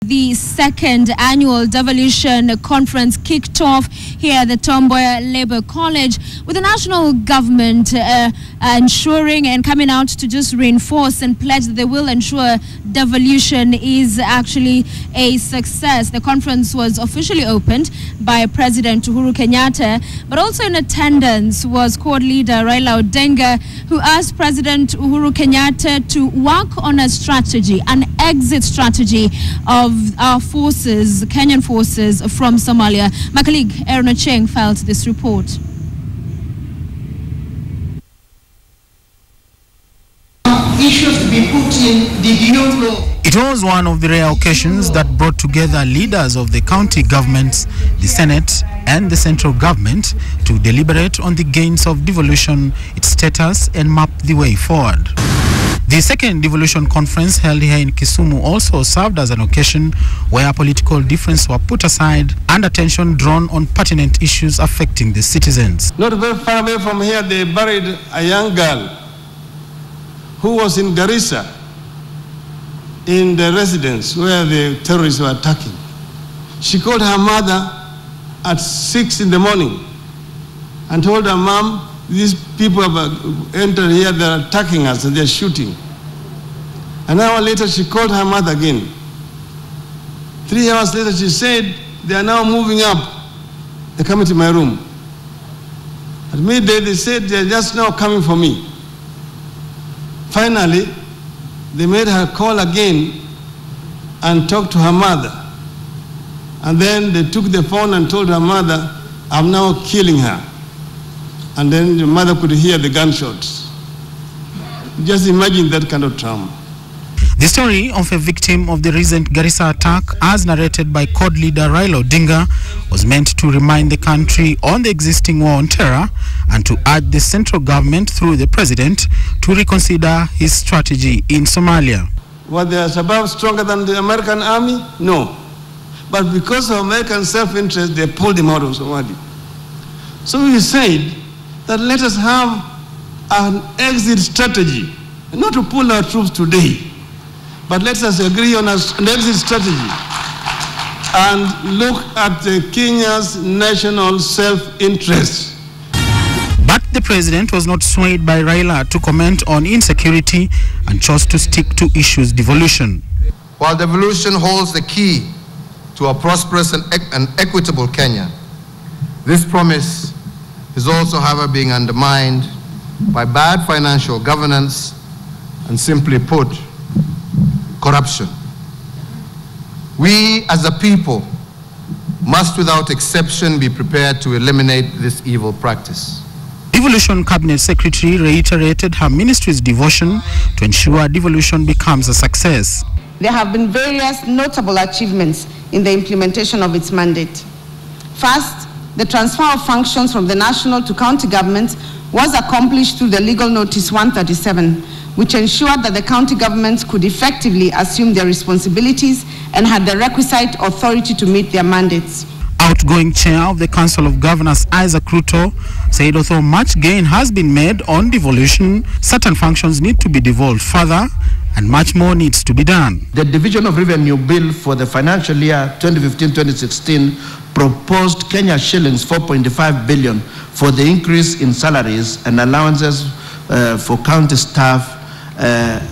The second annual Devolution conference kicked off here at the Tomboya Labour College, with the national government ensuring and coming out to just reinforce and pledge that they will ensure devolution is actually a success. The conference was officially opened by President Uhuru Kenyatta, but also in attendance was Quad Leader Raila Odinga, who asked President Uhuru Kenyatta to work on a strategy, an exit strategy of our forces, Kenyan forces from Somalia. My colleague Aaron Ocheng filed this report. Issues to be put in, did you know? It was one of the rare occasions that brought together leaders of the county governments, the Senate and the central government to deliberate on the gains of devolution, its status and map the way forward. The second devolution conference held here in Kisumu also served as an occasion where political differences were put aside and attention drawn on pertinent issues affecting the citizens. Not very far away from here, they buried a young girl who was in Garissa, in the residence where the terrorists were attacking. She called her mother at 6 in the morning and told her mom, these people have entered here, they're attacking us and they're shooting. An hour later, she called her mother again. 3 hours later, she said, they are now moving up. They're coming to my room. At midday, they said, they're just now coming for me. Finally, they made her call again and talk to her mother. And then they took the phone and told her mother, I'm now killing her. And then the mother could hear the gunshots. Just imagine that kind of trauma. The story of a victim of the recent Garissa attack, as narrated by Quad Leader Raila Odinga, was meant to remind the country on the existing war on terror and to urge the central government through the president to reconsider his strategy in Somalia. Was the Al-Shabaab stronger than the American army? No. But because of American self-interest, they pulled him out of Somalia. So we said that let us have an exit strategy, not to pull our troops today, but let us agree on an exit strategy and look at Kenya's national self-interest. But the president was not swayed by Raila to comment on insecurity and chose to stick to issues devolution. While devolution holds the key to a prosperous and equitable Kenya, this promise is also, however, being undermined by bad financial governance and, simply put, corruption. We as a people must without exception be prepared to eliminate this evil practice. Devolution Cabinet Secretary reiterated her ministry's devotion to ensure devolution becomes a success. There have been various notable achievements in the implementation of its mandate. First, the transfer of functions from the national to county governments was accomplished through the Legal Notice 137, which ensured that the county governments could effectively assume their responsibilities and had the requisite authority to meet their mandates. Outgoing chair of the Council of Governors, Isaac Ruto, said although much gain has been made on devolution, certain functions need to be devolved further and much more needs to be done. The Division of Revenue Bill for the financial year 2015-2016 proposed Kenya shillings 4.5 billion for the increase in salaries and allowances for county staff,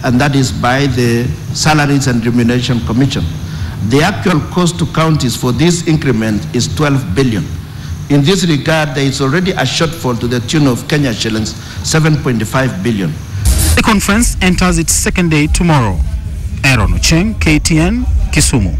and that is by the Salaries and Remuneration Commission. The actual cost to counties for this increment is 12 billion. In this regard, there is already a shortfall to the tune of Kenya shillings 7.5 billion. The conference enters its second day tomorrow. Aaron Ocheng, KTN, Kisumu.